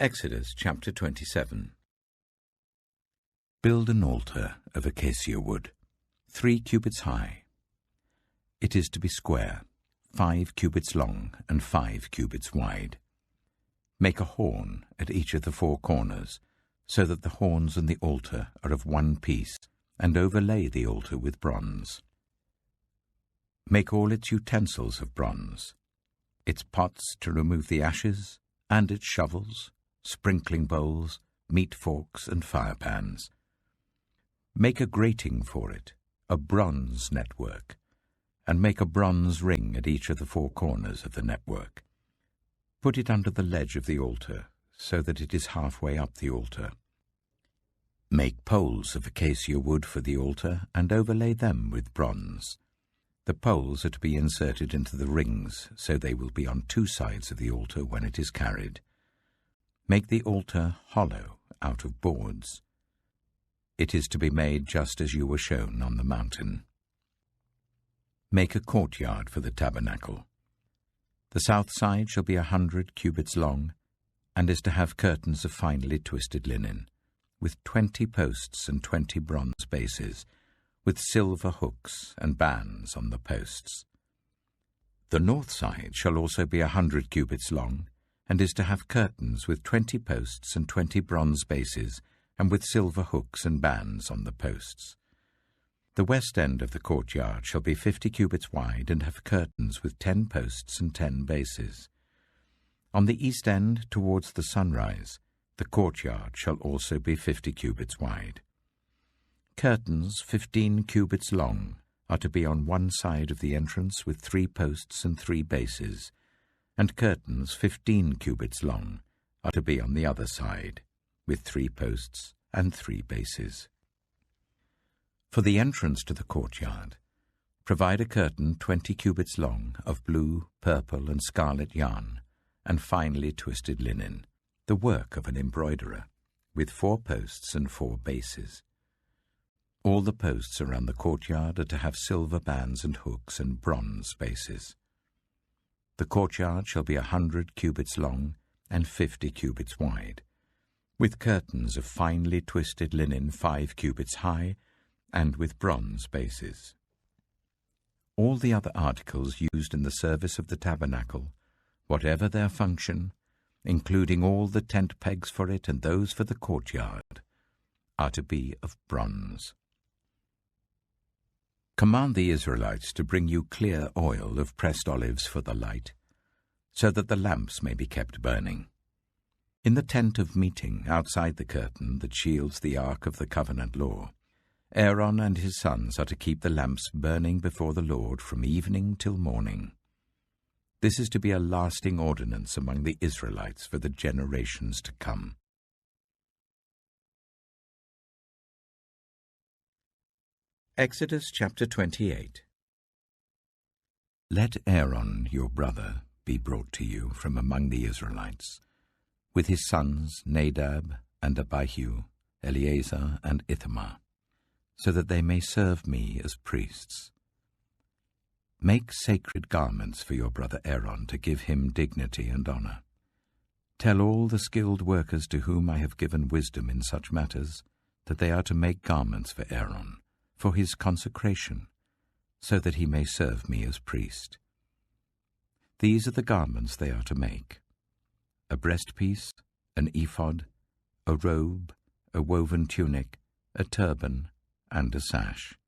Exodus chapter 27. Build an altar of acacia wood, 3 cubits high. It is to be square, 5 cubits long and 5 cubits wide. Make a horn at each of the 4 corners, so that the horns and the altar are of one piece, and overlay the altar with bronze. Make all its utensils of bronze, its pots to remove the ashes, and its shovels, sprinkling bowls, meat forks, and firepans. Make a grating for it, a bronze network, and make a bronze ring at each of the 4 corners of the network. Put it under the ledge of the altar, so that it is halfway up the altar. Make poles of acacia wood for the altar, and overlay them with bronze. The poles are to be inserted into the rings, so they will be on 2 sides of the altar when it is carried. Make the altar hollow out of boards. It is to be made just as you were shown on the mountain. Make a courtyard for the tabernacle. The south side shall be 100 cubits long, and is to have curtains of finely twisted linen, with 20 posts and 20 bronze bases, with silver hooks and bands on the posts. The north side shall also be 100 cubits long, and is to have curtains with 20 posts and 20 bronze bases, and with silver hooks and bands on the posts. The west end of the courtyard shall be 50 cubits wide, and have curtains with 10 posts and 10 bases. On the east end, towards the sunrise, the courtyard shall also be 50 cubits wide. Curtains 15 cubits long are to be on one side of the entrance with 3 posts and 3 bases, and curtains 15 cubits long are to be on the other side, with 3 posts and 3 bases. For the entrance to the courtyard, provide a curtain 20 cubits long of blue, purple, and scarlet yarn, and finely twisted linen, the work of an embroiderer, with 4 posts and 4 bases. All the posts around the courtyard are to have silver bands and hooks and bronze bases. The courtyard shall be 100 cubits long and 50 cubits wide, with curtains of finely twisted linen 5 cubits high, and with bronze bases. All the other articles used in the service of the tabernacle, whatever their function, including all the tent pegs for it and those for the courtyard, are to be of bronze. Command the Israelites to bring you clear oil of pressed olives for the light, so that the lamps may be kept burning. In the tent of meeting, outside the curtain that shields the ark of the covenant law, Aaron and his sons are to keep the lamps burning before the Lord from evening till morning. This is to be a lasting ordinance among the Israelites for the generations to come. Exodus chapter 28. Let Aaron, your brother, be brought to you from among the Israelites, with his sons Nadab and Abihu, Eleazar and Ithamar, so that they may serve me as priests. Make sacred garments for your brother Aaron to give him dignity and honor. Tell all the skilled workers to whom I have given wisdom in such matters that they are to make garments for Aaron, for his consecration, so that he may serve me as priest. These are the garments they are to make: a breastpiece, an ephod, a robe, a woven tunic, a turban, and a sash.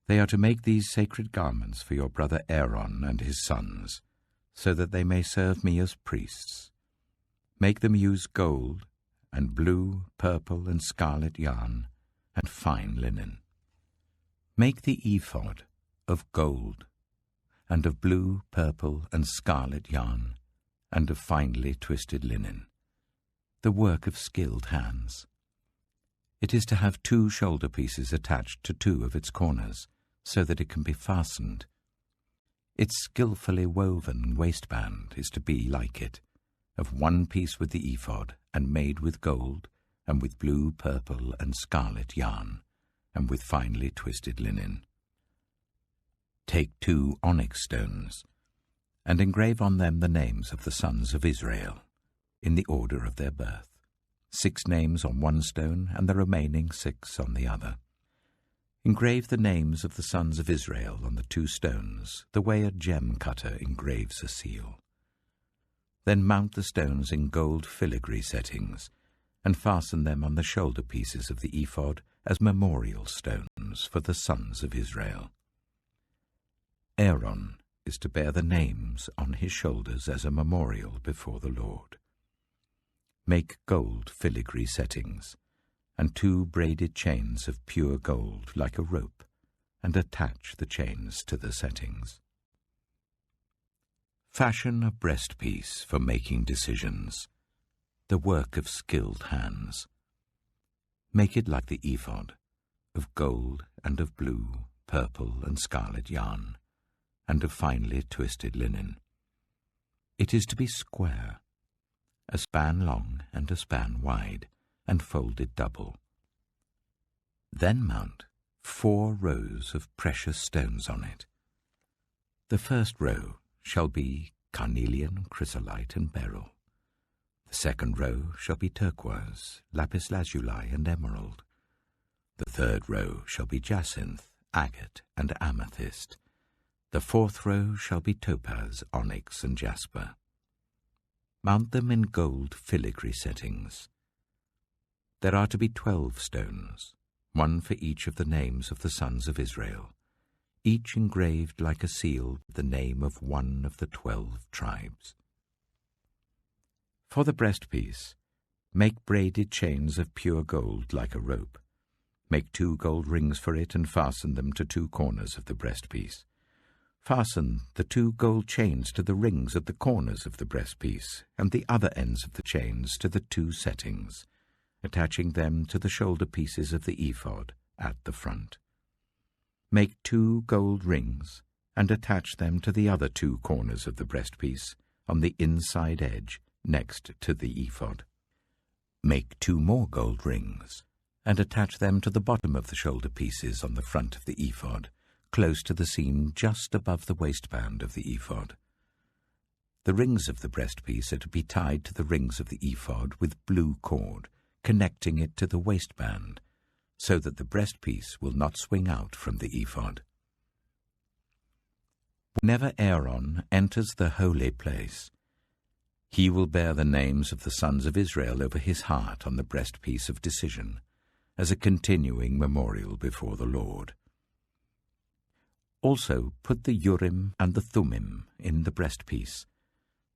They are to make these sacred garments for your brother Aaron and his sons, so that they may serve me as priests. Make them use gold, and blue, purple, and scarlet yarn, and fine linen. Make the ephod of gold, and of blue, purple, and scarlet yarn, and of finely twisted linen, the work of skilled hands. It is to have 2 shoulder pieces attached to 2 of its corners, so that it can be fastened. Its skillfully woven waistband is to be like it, of one piece with the ephod, and made with gold, and with blue, purple, and scarlet yarn, and with finely twisted linen. Take 2 onyx stones, and engrave on them the names of the sons of Israel, in the order of their birth, 6 names on one stone and the remaining 6 on the other. Engrave the names of the sons of Israel on the 2 stones, the way a gem cutter engraves a seal. Then mount the stones in gold filigree settings, and fasten them on the shoulder pieces of the ephod as memorial stones for the sons of Israel. Aaron is to bear the names on his shoulders as a memorial before the Lord. Make gold filigree settings, and 2 braided chains of pure gold like a rope, and attach the chains to the settings. Fashion a breastpiece for making decisions, the work of skilled hands. Make it like the ephod, of gold and of blue, purple and scarlet yarn, and of finely twisted linen. It is to be square, a span long and a span wide, and folded double. Then mount 4 rows of precious stones on it. The first row shall be carnelian, chrysolite, and beryl. The second row shall be turquoise, lapis lazuli, and emerald. The third row shall be jacinth, agate, and amethyst. The fourth row shall be topaz, onyx, and jasper. Mount them in gold filigree settings. There are to be 12 stones, 1 for each of the names of the sons of Israel, each engraved like a seal with the name of one of the 12 tribes. For the breastpiece, make braided chains of pure gold like a rope. Make 2 gold rings for it and fasten them to 2 corners of the breastpiece. Fasten the 2 gold chains to the rings at the corners of the breastpiece, and the other ends of the chains to the 2 settings, attaching them to the shoulder pieces of the ephod at the front. Make 2 gold rings, and attach them to the other 2 corners of the breastpiece on the inside edge next to the ephod. Make 2 more gold rings, and attach them to the bottom of the shoulder pieces on the front of the ephod, close to the seam just above the waistband of the ephod. The rings of the breastpiece are to be tied to the rings of the ephod with blue cord, connecting it to the waistband, so that the breastpiece will not swing out from the ephod. Whenever Aaron enters the holy place, he will bear the names of the sons of Israel over his heart on the breastpiece of decision, as a continuing memorial before the Lord. Also put the Urim and the Thummim in the breastpiece,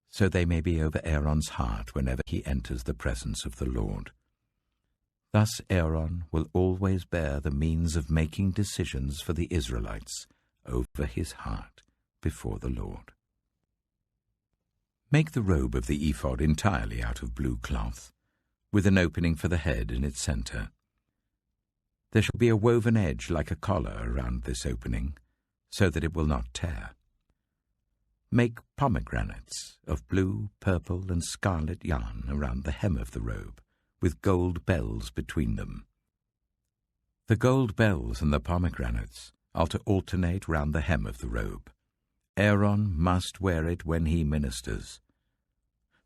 so they may be over Aaron's heart whenever he enters the presence of the Lord. Thus Aaron will always bear the means of making decisions for the Israelites over his heart before the Lord. Make the robe of the ephod entirely out of blue cloth, with an opening for the head in its center. There shall be a woven edge like a collar around this opening, so that it will not tear. Make pomegranates of blue, purple, and scarlet yarn around the hem of the robe, with gold bells between them. The gold bells and the pomegranates are to alternate round the hem of the robe. Aaron must wear it when he ministers.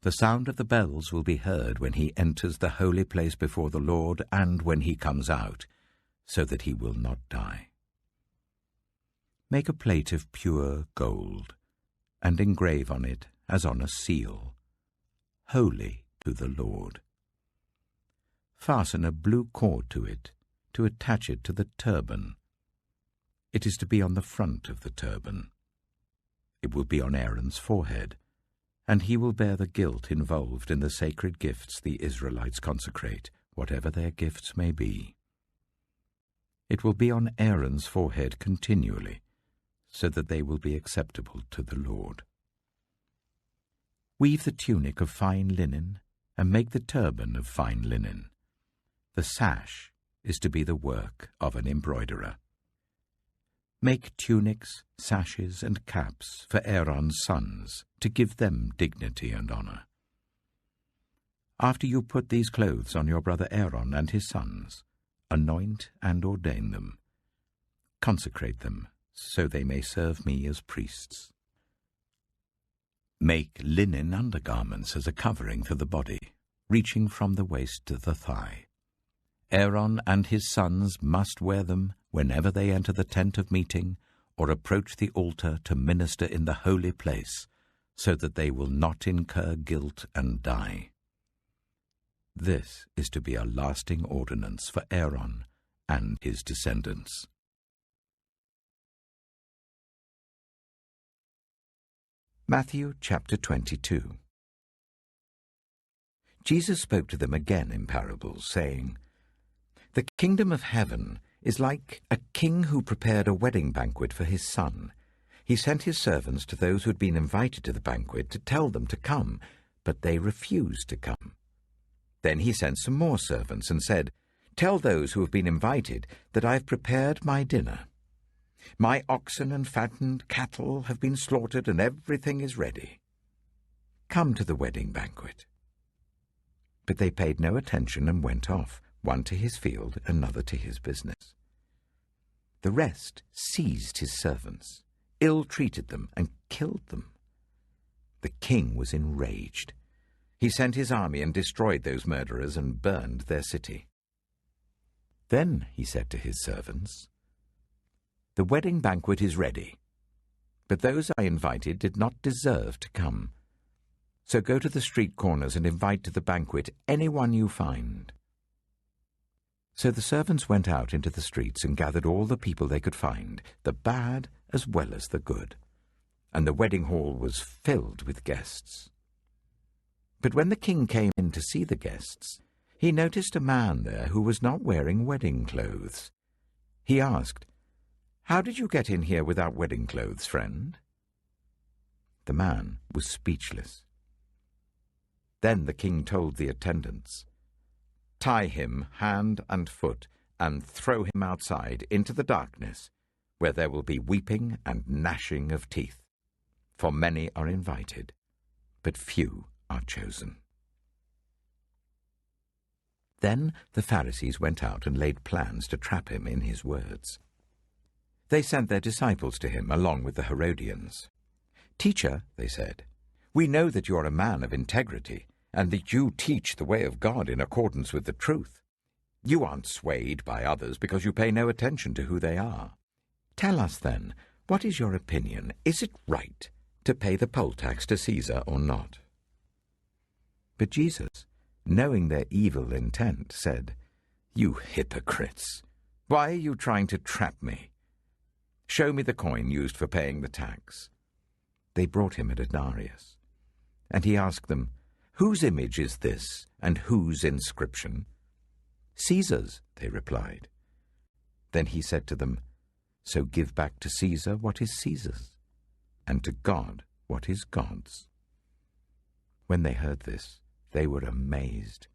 The sound of the bells will be heard when he enters the holy place before the Lord and when he comes out, so that he will not die. Make a plate of pure gold, and engrave on it, as on a seal, "Holy to the Lord." Fasten a blue cord to it, to attach it to the turban. It is to be on the front of the turban. It will be on Aaron's forehead, and he will bear the guilt involved in the sacred gifts the Israelites consecrate, whatever their gifts may be. It will be on Aaron's forehead continually, so that they will be acceptable to the Lord. Weave the tunic of fine linen, and make the turban of fine linen. The sash is to be the work of an embroiderer. Make tunics, sashes, and caps for Aaron's sons, to give them dignity and honor. After you put these clothes on your brother Aaron and his sons, anoint and ordain them. Consecrate them, so they may serve me as priests. Make linen undergarments as a covering for the body, reaching from the waist to the thigh. Aaron and his sons must wear them whenever they enter the tent of meeting or approach the altar to minister in the holy place, so that they will not incur guilt and die. This is to be a lasting ordinance for Aaron and his descendants. Matthew chapter 22. Jesus spoke to them again in parables, saying, "The kingdom of heaven is like a king who prepared a wedding banquet for his son. He sent his servants to those who had been invited to the banquet to tell them to come, but they refused to come. Then he sent some more servants and said, 'Tell those who have been invited that I have prepared my dinner. My oxen and fattened cattle have been slaughtered, and everything is ready. Come to the wedding banquet.' But they paid no attention and went off, one to his field, another to his business. The rest seized his servants, ill-treated them, and killed them. The king was enraged. He sent his army and destroyed those murderers and burned their city. Then he said to his servants, 'The wedding banquet is ready, but those I invited did not deserve to come. So go to the street corners and invite to the banquet anyone you find.' So the servants went out into the streets and gathered all the people they could find, the bad as well as the good, and the wedding hall was filled with guests. But when the king came in to see the guests, he noticed a man there who was not wearing wedding clothes. He asked, 'How did you get in here without wedding clothes, friend?' The man was speechless. Then the king told the attendants, 'Tie him hand and foot and throw him outside into the darkness, where there will be weeping and gnashing of teeth. For many are invited, but few are chosen.' Then the Pharisees went out and laid plans to trap him in his words. They sent their disciples to him along with the Herodians. 'Teacher,' they said, 'we know that you are a man of integrity, and that you teach the way of God in accordance with the truth. You aren't swayed by others because you pay no attention to who they are. Tell us then, what is your opinion? Is it right to pay the poll tax to Caesar or not?' But Jesus, knowing their evil intent, said, 'You hypocrites! Why are you trying to trap me? Show me the coin used for paying the tax.' They brought him a denarius. And he asked them, 'Whose image is this, and whose inscription?' 'Caesar's,' they replied. Then he said to them, 'So give back to Caesar what is Caesar's, and to God what is God's.' When they heard this, they were amazed.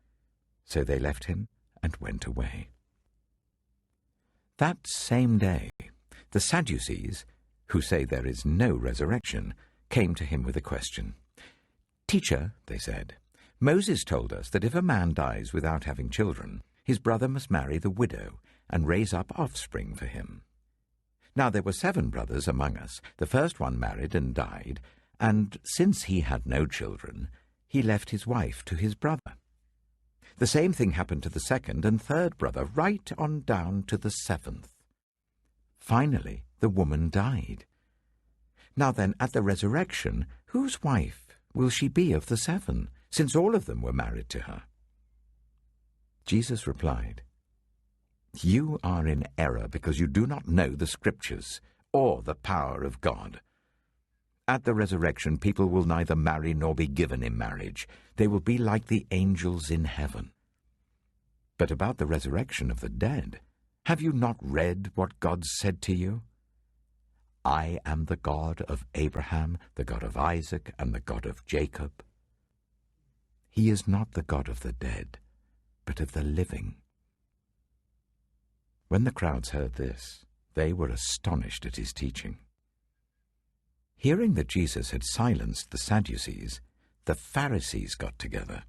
So they left him and went away. That same day, the Sadducees, who say there is no resurrection, came to him with a question. 'Teacher,' they said, 'Moses told us that if a man dies without having children, his brother must marry the widow and raise up offspring for him. Now there were 7 brothers among us. The first one married and died, and since he had no children, he left his wife to his brother. The same thing happened to the second and third brother, right on down to the 7th. Finally, the woman died. Now then, at the resurrection, whose wife will she be of the 7, since all of them were married to her?' Jesus replied, 'You are in error because you do not know the Scriptures or the power of God. At the resurrection, people will neither marry nor be given in marriage. They will be like the angels in heaven. But about the resurrection of the dead, have you not read what God said to you? I am the God of Abraham, the God of Isaac, and the God of Jacob. He is not the God of the dead, but of the living.' When the crowds heard this, they were astonished at his teaching. Hearing that Jesus had silenced the Sadducees, the Pharisees got together.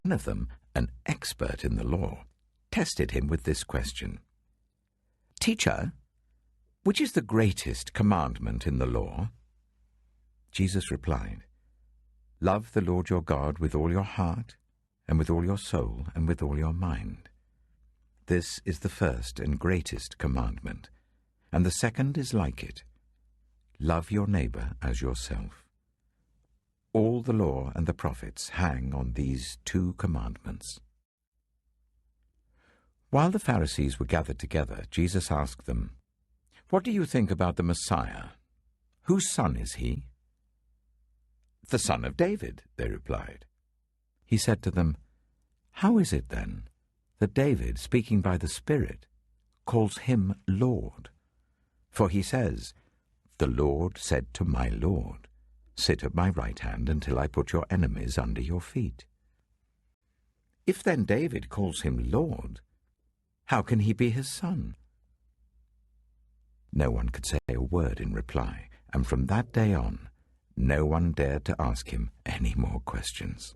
One of them, an expert in the law, tested him with this question. 'Teacher, which is the greatest commandment in the law?' Jesus replied, Love the Lord your God with all your heart, and with all your soul, and with all your mind. This is the first and greatest commandment, and the second is like it. Love your neighbor as yourself. All the law and the prophets hang on these two commandments. While the Pharisees were gathered together, Jesus asked them, "What do you think about the Messiah? Whose son is he?" "The son of David," they replied. He said to them, "How is it then that David, speaking by the Spirit, calls him Lord? For he says, 'The Lord said to my Lord, sit at my right hand until I put your enemies under your feet.' If then David calls him Lord, how can he be his son?" No one could say a word in reply, and from that day on, no one dared to ask him any more questions.